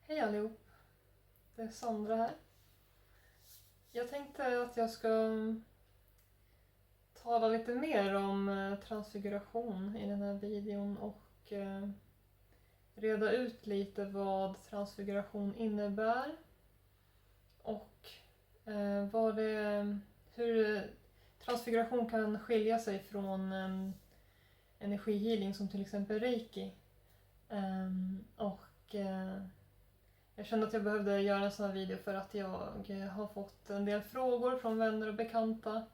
Hej allihop! Det är Sandra här. Jag tänkte att jag ska tala lite mer om transfiguration i den här videon och reda ut lite vad transfiguration innebär och hur transfiguration kan skilja sig från energihealing som till exempel reiki. Jag kände att jag behövde göra en sån här video för att jag har fått en del frågor från vänner och bekanta.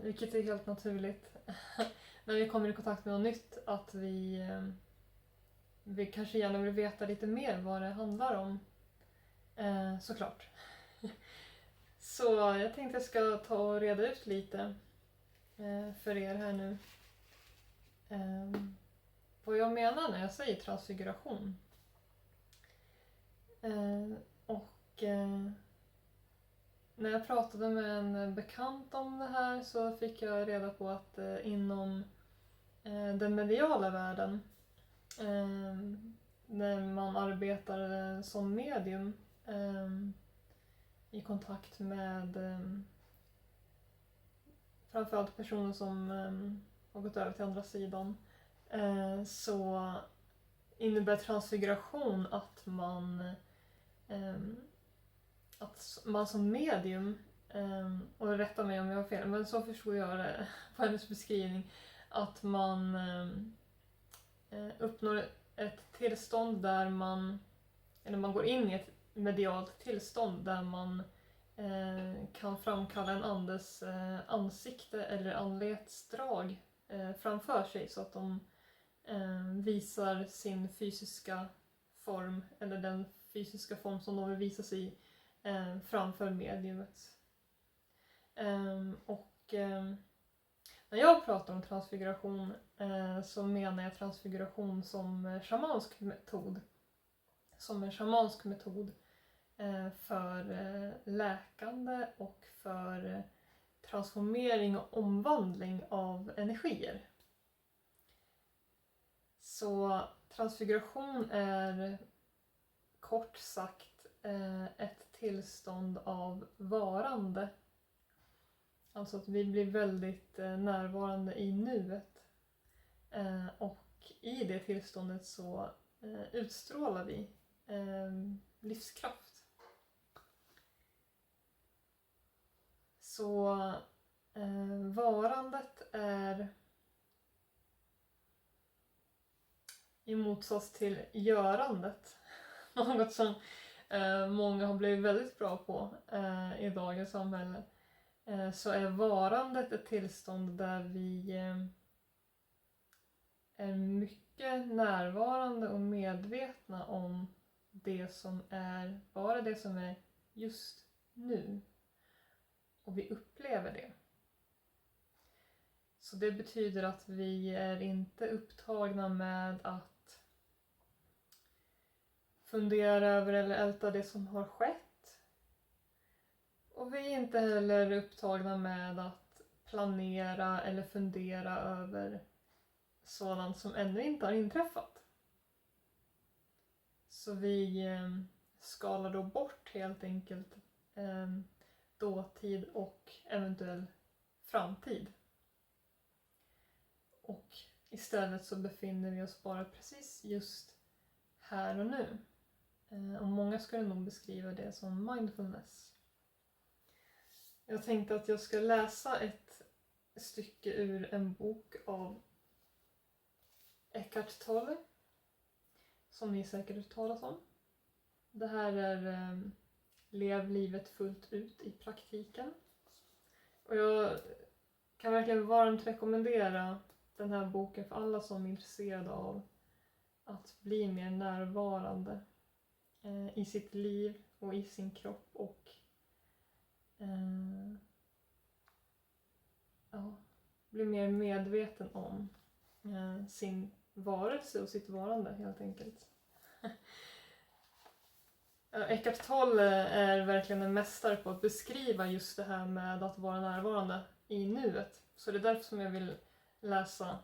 Vilket är helt naturligt. När vi kommer i kontakt med något nytt, att vi kanske gärna vill veta lite mer vad det handlar om. Såklart. Så jag tänkte jag ska ta och reda ut lite för er här nu. Vad jag menar när jag säger transfiguration. När jag pratade med en bekant om det här så fick jag reda på att inom den mediala världen, när man arbetar som medium i kontakt med framförallt personer som har gått över till andra sidan, så innebär transfiguration att man som medium, och rätta mig om jag har fel, men så förstår jag det på hennes beskrivning, att man uppnår ett tillstånd där man går in i ett medialt tillstånd där man kan framkalla en andes ansikte eller anletsdrag framför sig så att de visar sin fysiska form eller den fysiska form som de vill visa sig i framför mediumet. När jag pratar om transfiguration så menar jag transfiguration som shamansk metod. Som en shamansk metod för läkande och för transformering och omvandling av energier. Så transfiguration är kort sagt ett tillstånd av varande. Alltså att vi blir väldigt närvarande i nuet. Och i det tillståndet så utstrålar vi livskraft. Så varandet är i motsats till görandet. Något som många har blivit väldigt bra på i dagens samhälle. Så är varandet ett tillstånd där vi är mycket närvarande och medvetna om det som är, bara det som är just nu. Och vi upplever det. Så det betyder att vi är inte upptagna med att fundera över eller älta det som har skett. Och vi är inte heller upptagna med att planera eller fundera över sådant som ännu inte har inträffat. Så vi skalar då bort helt enkelt dåtid och eventuell framtid. Och istället så befinner vi oss bara precis just här och nu. Och många skulle nog beskriva det som mindfulness. Jag tänkte att jag ska läsa ett stycke ur en bok av Eckhart Tolle, som ni säkert har talat om. Det här är Lev livet fullt ut i praktiken. Och jag kan verkligen varmt rekommendera den här boken för alla som är intresserade av att bli mer närvarande i sitt liv och i sin kropp och bli mer medveten om sin varelse och sitt varande helt enkelt. Eckhart Tolle är verkligen en mästare på att beskriva just det här med att vara närvarande i nuet. Så det är därför som jag vill läsa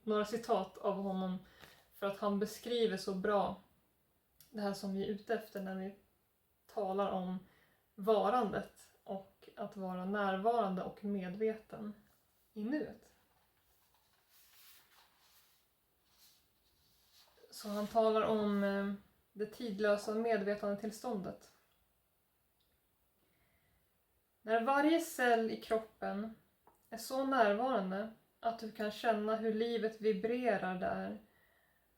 några citat av honom För att han beskriver så bra det här som vi är ute efter när vi talar om varandet och att vara närvarande och medveten i nuet. Så han talar om det tidlösa medvetandetillståndet. När varje cell i kroppen är så närvarande att du kan känna hur livet vibrerar där,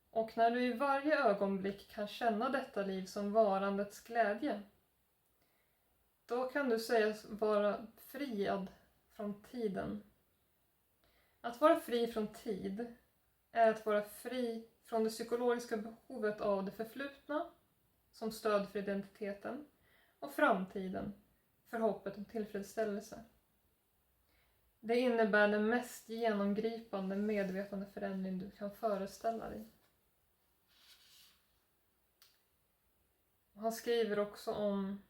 och när du i varje ögonblick kan känna detta liv som varandets glädje, då kan du sägas vara friad från tiden. Att vara fri från tid är att vara fri från det psykologiska behovet av det förflutna som stöd för identiteten och framtiden för hoppet om tillfredsställelse. Det innebär den mest genomgripande medvetande förändring du kan föreställa dig. Han skriver också om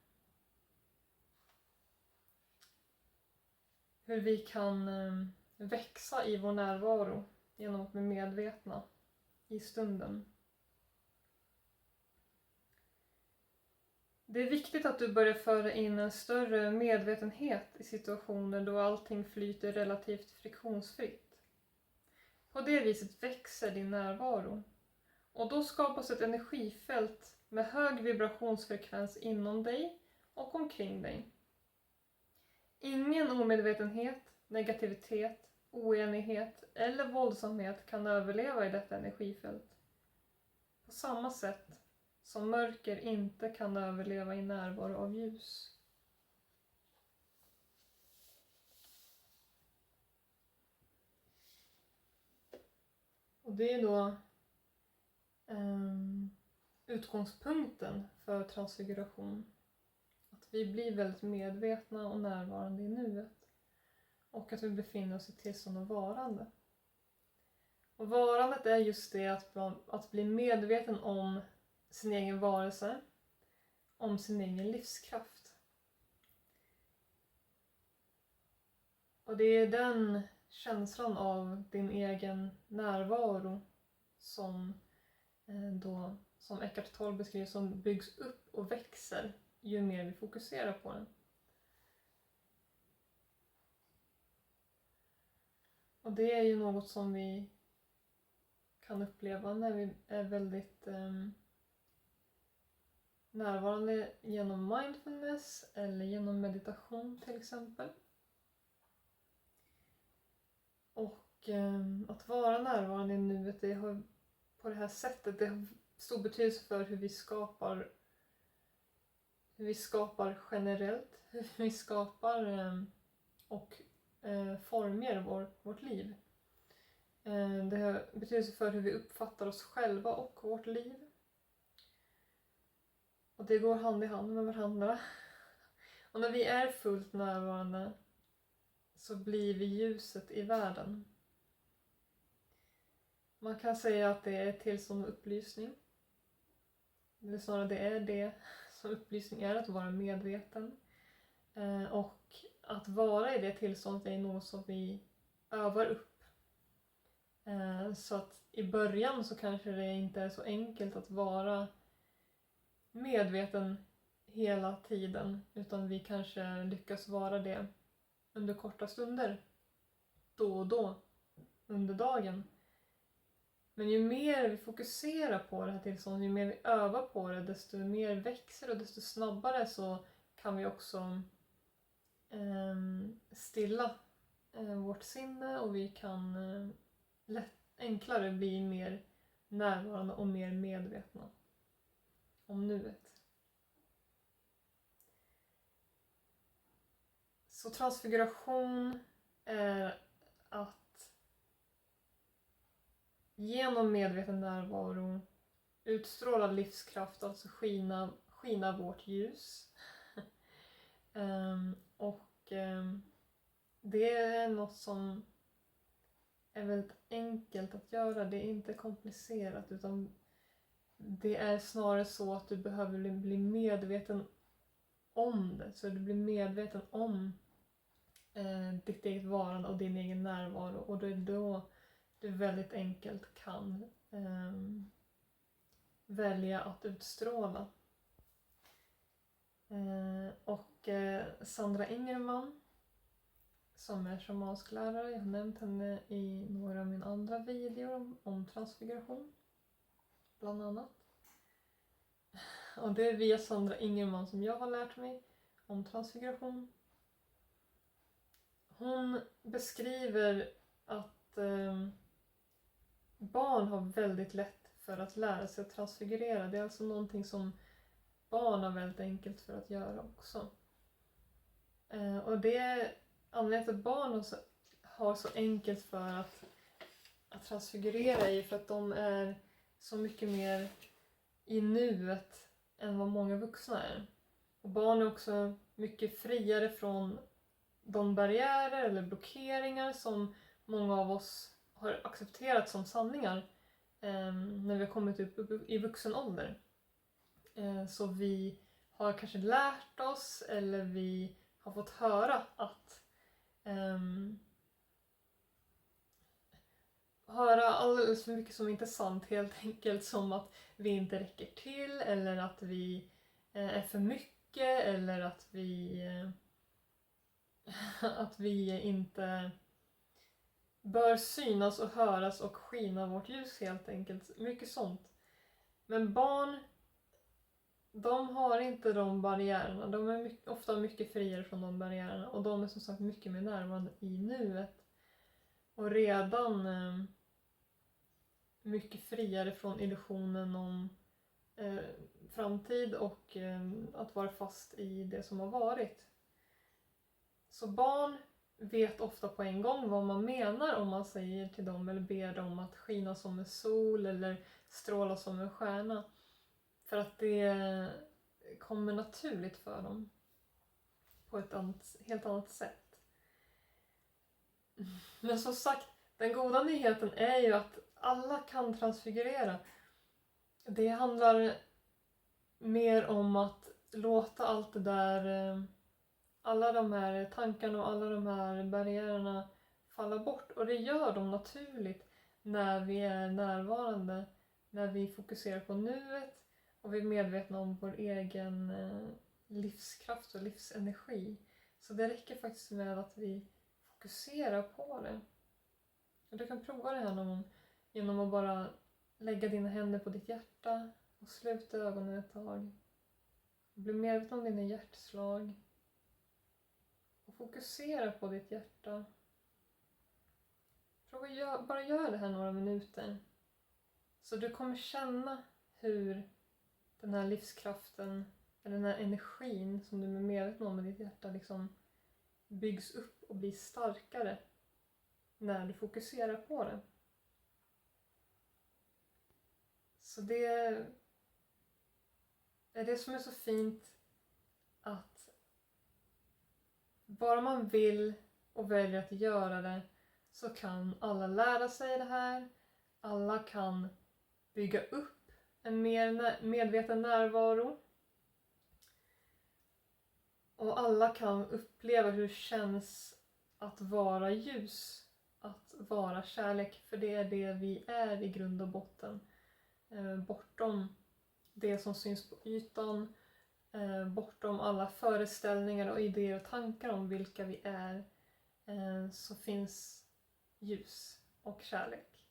hur vi kan växa i vår närvaro genom att bli medvetna i stunden. Det är viktigt att du börjar föra in en större medvetenhet i situationer då allting flyter relativt friktionsfritt. På det viset växer din närvaro, och då skapas ett energifält med hög vibrationsfrekvens inom dig och omkring dig. Ingen omedvetenhet, negativitet, oenighet eller våldsamhet kan överleva i detta energifält. På samma sätt som mörker inte kan överleva i närvaro av ljus. Och det är då utgångspunkten för transfiguration. Att vi blir väldigt medvetna och närvarande i nuet. Och att vi befinner oss i tillstånd av varande. Och varandet är just det att bli medveten om sin egen varelse, om sin egen livskraft. Och det är den känslan av din egen närvaro som Eckhart Tolle beskriver, som byggs upp och växer ju mer vi fokuserar på den. Och det är ju något som vi kan uppleva när vi är väldigt närvarande genom mindfulness eller genom meditation till exempel. Och att vara närvarande i nuet, det har på det här sättet, det har stor betydelse för hur vi skapar generellt, hur vi skapar och formar vårt liv. Det har betydelse för hur vi uppfattar oss själva och vårt liv. Och det går hand i hand med varandra. Och när vi är fullt närvarande så blir vi ljuset i världen. Man kan säga att det är ett tillstånd av upplysning. Eller snarare det är det som upplysning är, att vara medveten. Och att vara i det tillståndet är något som vi övar upp. Så att i början så kanske det inte är så enkelt att vara medveten hela tiden, utan vi kanske lyckas vara det under korta stunder, då och då, under dagen. Men ju mer vi fokuserar på det här tillståndet, ju mer vi övar på det, desto mer växer och desto snabbare så kan vi också stilla vårt sinne, och vi kan enklare bli mer närvarande och mer medvetna om nuet. Så transfiguration är att genom medveten närvaro utstråla livskraft, alltså skina vårt ljus. Det är något som är väldigt enkelt att göra. Det är inte komplicerat, utan det är snarare så att du behöver bli medveten om det. Så du blir medveten om ditt eget varande och din egen närvaro. Och det är då du väldigt enkelt kan välja att utstråla. Och Sandra Ingerman, som är shamansklärare, jag har nämnt henne i några av mina andra videor om transfiguration bland annat. Och det är via Sandra Ingerman som jag har lärt mig om transfiguration. Hon beskriver att barn har väldigt lätt för att lära sig att transfigurera. Det är alltså någonting som barn har väldigt enkelt för att göra också. Och det är anledningen till att barn har så enkelt för att transfigurera i, för att de är så mycket mer i nuet än vad många vuxna är. Och barn är också mycket friare från de barriärer eller blockeringar som många av oss har accepterat som sanningar när vi har kommit upp i vuxen ålder. Så vi har kanske lärt oss, eller vi har fått höra att höra alldeles för mycket som inte är sant, helt enkelt, som att vi inte räcker till, eller att vi är för mycket, eller att vi inte bör synas och höras och skina vårt ljus, helt enkelt. Mycket sånt. Men barn, de har inte de barriärerna. De är ofta mycket friare från de barriärerna. Och de är som sagt mycket mer närvarande i nuet. Och redan mycket friare från illusionen om framtid och att vara fast i det som har varit. Så barn vet ofta på en gång vad man menar om man säger till dem eller ber dem att skina som en sol eller stråla som en stjärna. För att det kommer naturligt för dem på ett helt annat sätt. Men som sagt, den goda nyheten är ju att alla kan transfigurera. Det handlar mer om att låta allt det där, alla de här tankarna och alla de här barriärerna falla bort. Och det gör de naturligt när vi är närvarande, när vi fokuserar på nuet och vi är medvetna om vår egen livskraft och livsenergi. Så det räcker faktiskt med att vi fokuserar på det. Och du kan prova det här någon gång genom att bara lägga dina händer på ditt hjärta och sluta ögonen ett tag. Bli medveten om dina hjärtslag. Och fokusera på ditt hjärta. Prova bara gör det här några minuter. Så du kommer känna hur den här livskraften, eller den här energin som du är medveten om med ditt hjärta liksom byggs upp och blir starkare när du fokuserar på det. Så det är det som är så fint, att bara man vill och väljer att göra det, så kan alla lära sig det här. Alla kan bygga upp en mer medveten närvaro. Och alla kan uppleva hur det känns att vara ljus, att vara kärlek. För det är det vi är i grund och botten. Bortom det som syns på ytan, bortom alla föreställningar och idéer och tankar om vilka vi är, så finns ljus och kärlek.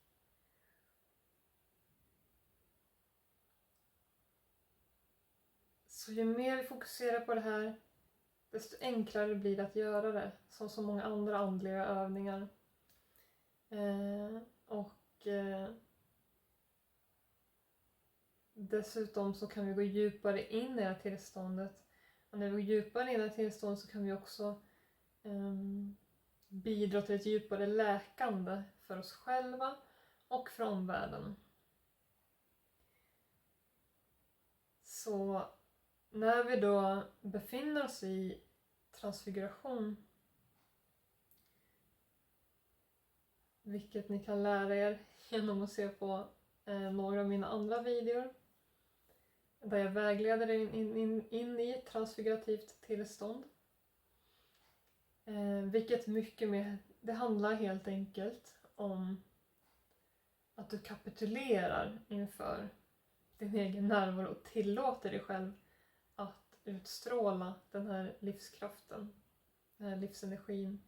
Så ju mer vi fokuserar på det här, desto enklare blir det att göra det, som så många andra andliga övningar. Dessutom så kan vi gå djupare in i det här tillståndet. Och när vi går djupare in i det här tillståndet så kan vi också bidra till ett djupare läkande för oss själva och för omvärlden. Så när vi då befinner oss i transfiguration, vilket ni kan lära er genom att se på några av mina andra videor, där jag vägleder in i ett transfigurativt tillstånd. Vilket mycket mer, det handlar helt enkelt om att du kapitulerar inför din egen närvaro och tillåter dig själv att utstråla den här livskraften, den här livsenergin,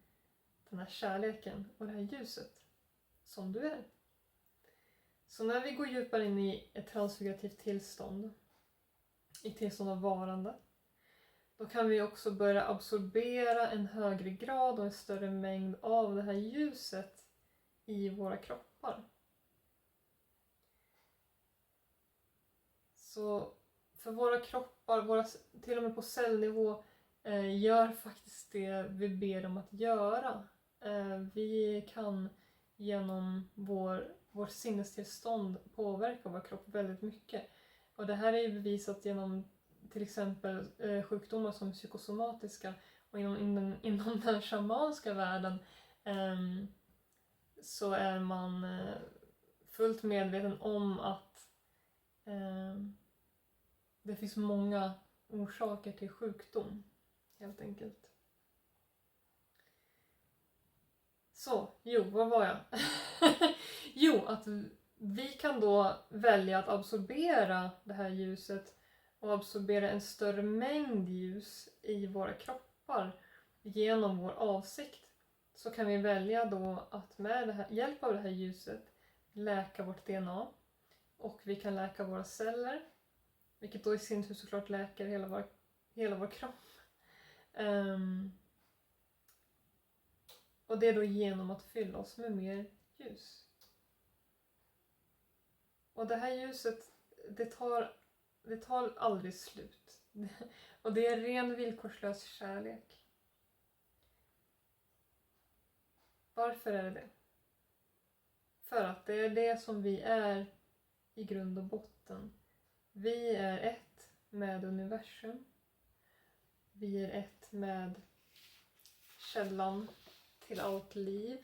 den här kärleken och det här ljuset som du är. Så när vi går djupare in i ett transfigurativt tillstånd, i tillstånd av varande, då kan vi också börja absorbera en högre grad och en större mängd av det här ljuset i våra kroppar. Så för våra kroppar, till och med på cellnivå, gör faktiskt det vi ber dem att göra. Vi kan genom vår sinnestillstånd påverka vår kropp väldigt mycket. Och det här är ju bevisat genom till exempel sjukdomar som psykosomatiska, och inom den shamanska världen så är man fullt medveten om att det finns många orsaker till sjukdom, helt enkelt. Så, vad var jag? Att vi kan då välja att absorbera det här ljuset och absorbera en större mängd ljus i våra kroppar genom vår avsikt. Så kan vi välja då att med hjälp av det här ljuset läka vårt DNA, och vi kan läka våra celler, vilket då i sin tur såklart läker hela vår kropp. Och det är då genom att fylla oss med mer ljus. Och det här ljuset, det tar aldrig slut. Och det är ren villkorslös kärlek. Varför är det? För att det är det som vi är i grund och botten. Vi är ett med universum. Vi är ett med källan till allt liv.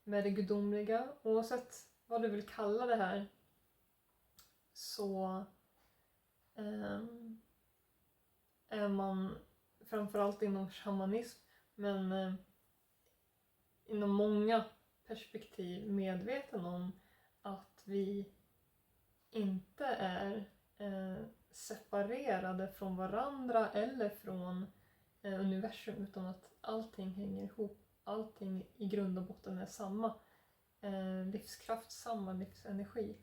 Med det gudomliga. Oavsett vad du vill kalla det här, så är man framförallt inom shamanism, men inom många perspektiv medveten om att vi inte är separerade från varandra eller från universum, utan att allting hänger ihop. Allting i grund och botten är samma livskraft, samma livsenergi.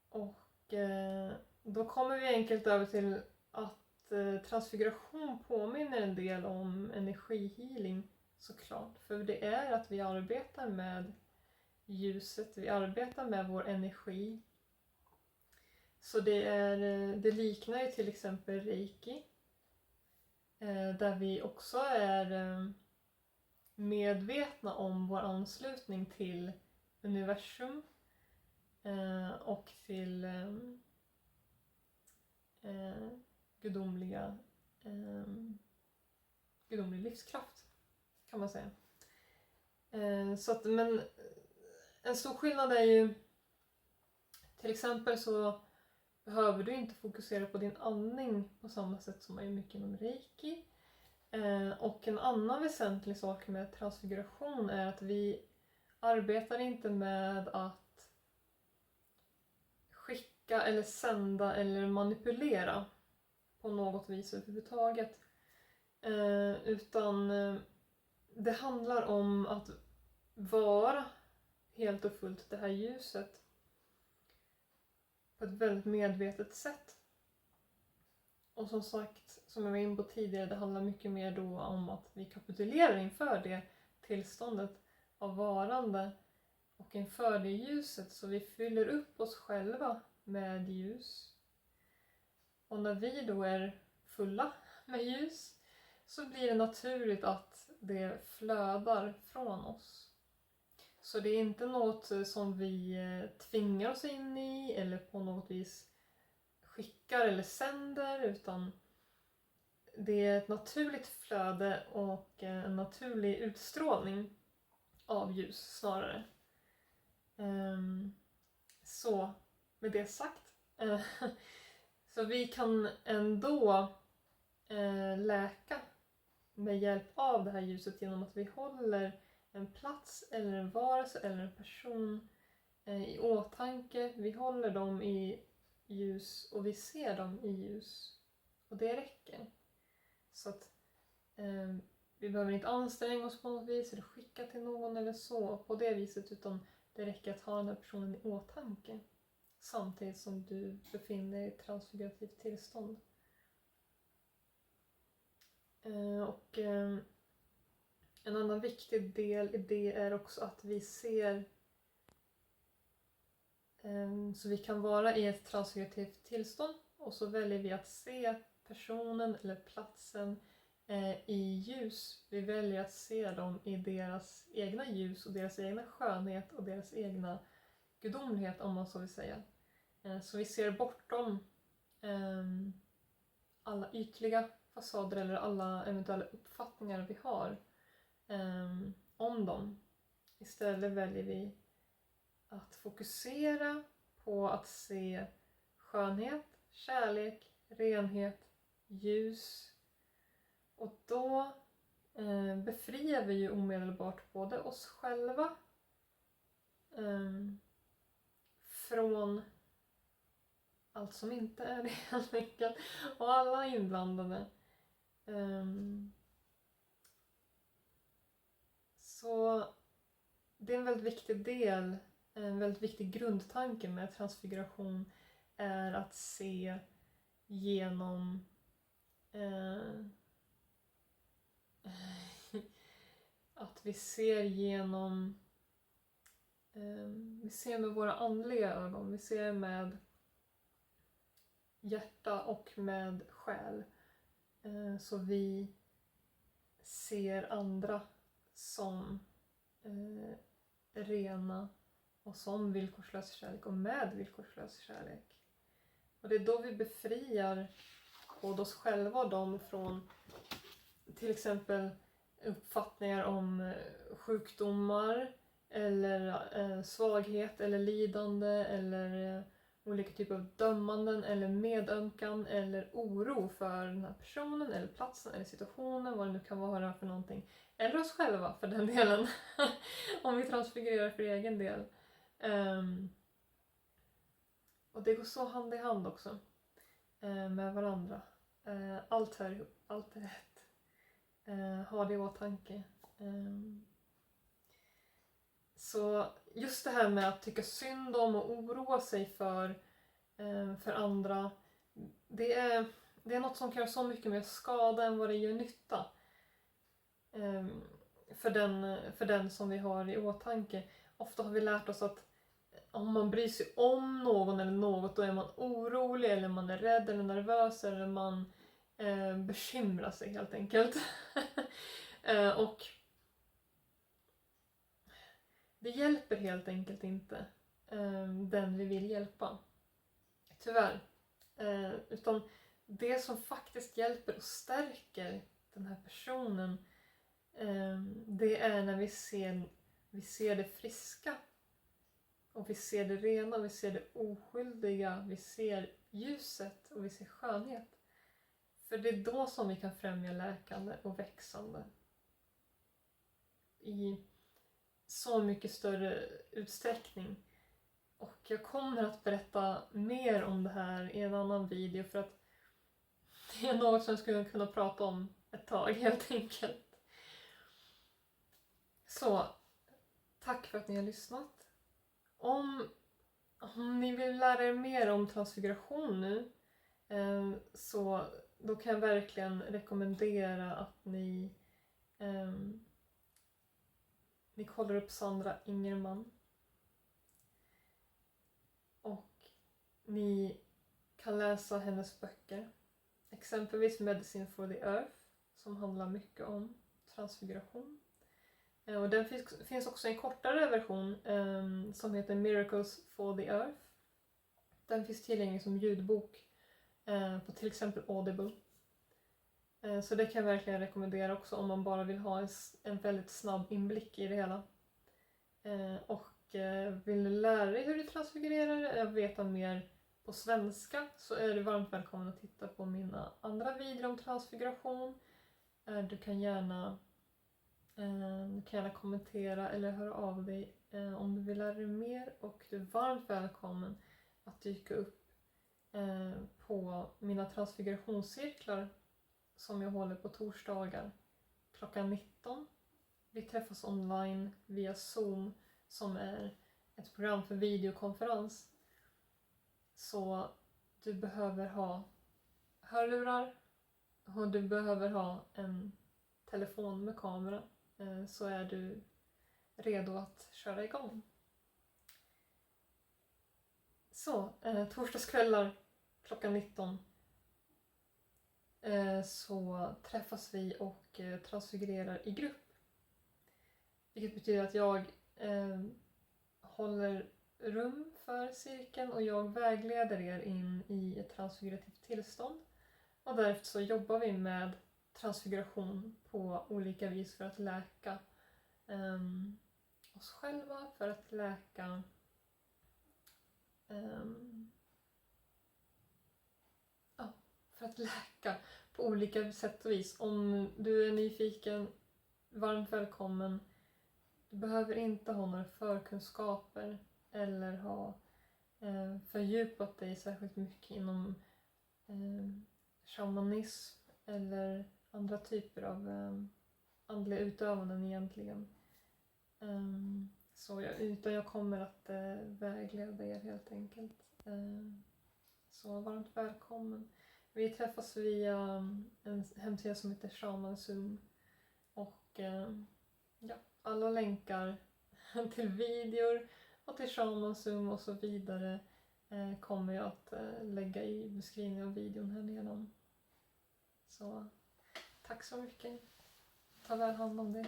Och då kommer vi enkelt över till att transfiguration påminner en del om energihealing, såklart. För det är att vi arbetar med ljuset, vi arbetar med vår energi. Så det liknar ju till exempel reiki, där vi också är medvetna om vår anslutning till universum och till gudomlig livskraft, kan man säga. Men en stor skillnad är ju, till exempel så behöver du inte fokusera på din andning på samma sätt som man gör mycket inom reiki. Och en annan väsentlig sak med transfiguration är att vi arbetar inte med att skicka eller sända eller manipulera på något vis överhuvudtaget. Utan det handlar om att vara helt och fullt det här ljuset på ett väldigt medvetet sätt. Och som sagt, som jag var inne på tidigare, det handlar mycket mer då om att vi kapitulerar inför det tillståndet av varande och inför det ljuset, så vi fyller upp oss själva med ljus. Och när vi då är fulla med ljus så blir det naturligt att det flödar från oss. Så det är inte något som vi tvingar oss in i eller på något vis skickar eller sänder, utan det är ett naturligt flöde och en naturlig utstrålning av ljus snarare. Så med det sagt, så vi kan ändå läka med hjälp av det här ljuset genom att vi håller en plats eller en varelse eller en person i åtanke. Vi håller dem i ljus och vi ser dem i ljus. Och det räcker. Så att vi behöver inte anstränga oss på något vis eller skicka till någon eller så på det viset, utan det räcker att ha den här personen i åtanke samtidigt som du befinner dig i ett transfigurativt tillstånd. Och en annan viktig del i det är också att vi ser, så vi kan vara i ett transfigurativt tillstånd och så väljer vi att se personen eller platsen i ljus. Vi väljer att se dem i deras egna ljus och deras egna skönhet och deras egna gudomlighet, om man så vill säga. Så vi ser bortom alla ytliga fasader eller alla eventuella uppfattningar vi har om dem. Istället väljer vi att fokusera på att se skönhet, kärlek, renhet, ljus. Och då befriar vi ju omedelbart både oss själva från allt som inte är det, helt enkelt, och alla inblandade. Så det är en väldigt viktig del, en väldigt viktig grundtanke med transfiguration är att se genom att vi ser genom vi ser med våra andliga ögon, vi ser med hjärta och med själ. Så vi ser andra som rena och som villkorslös kärlek och med villkorslös kärlek. Och det är då vi befriar både oss själva och dem från till exempel uppfattningar om sjukdomar eller svaghet eller lidande eller olika typer av dömanden eller medömkan eller oro för den här personen eller platsen eller situationen, vad det nu kan vara för någonting. Eller oss själva för den delen, om vi transfigurerar för egen del. Och det går så hand i hand också med varandra. Allt hör ihop, allt är rätt. Ha det i åtanke. Så just det här med att tycka synd om och oroa sig för andra, det är något som kan göra så mycket mer skada än vad det gör nytta för den som vi har i åtanke. Ofta har vi lärt oss att om man bryr sig om någon eller något, då är man orolig eller man är rädd eller nervös eller man bekymrar sig helt enkelt. Och det hjälper helt enkelt inte den vi vill hjälpa. Tyvärr. Utan det som faktiskt hjälper och stärker den här personen, det är när vi ser det friska. Och vi ser det rena, vi ser det oskyldiga, vi ser ljuset och vi ser skönhet. För det är då som vi kan främja läkande och växande. I så mycket större utsträckning. Och jag kommer att berätta mer om det här i en annan video, för att det är något som jag skulle kunna prata om ett tag helt enkelt. Så, tack för att ni har lyssnat. Om ni vill lära er mer om transfiguration nu, så då kan jag verkligen rekommendera att ni kollar upp Sandra Ingerman. Och ni kan läsa hennes böcker. Exempelvis Medicine for the Earth, som handlar mycket om transfiguration. Och den finns också en kortare version som heter Miracles for the Earth. Den finns tillgänglig som ljudbok på till exempel Audible. Så det kan jag verkligen rekommendera också om man bara vill ha en väldigt snabb inblick i det hela. Och vill du lära dig hur du transfigurerar eller veta mer på svenska, så är du varmt välkommen att titta på mina andra videor om transfiguration. Du kan gärna Du kan gärna kommentera eller höra av dig om du vill lära dig mer, och du är varmt välkommen att dyka upp på mina transfigurationscirklar som jag håller på torsdagar klockan 19. Vi träffas online via Zoom som är ett program för videokonferens. Så du behöver ha hörlurar och du behöver ha en telefon med kamera, så är du redo att köra igång. Så, torsdagskvällar klockan 19 så träffas vi och transfigurerar i grupp. Vilket betyder att jag håller rum för cirkeln och jag vägleder er in i ett transfigurativt tillstånd. Och därefter så jobbar vi med transfiguration på olika vis för att läka oss själva, för att läka på olika sätt och vis. Om du är nyfiken, varmt välkommen. Du behöver inte ha några förkunskaper eller ha fördjupat dig särskilt mycket inom shamanism eller andra typer av andliga utövanden egentligen. Utan jag kommer att vägleda er helt enkelt. Så varmt välkommen. Vi träffas via en hemsida som heter Shaman Zoom. Och alla länkar till videor och till Shaman Zoom och så vidare kommer jag att lägga i beskrivningen av videon här nedan. Så tack så mycket. Ta väl hand om dig.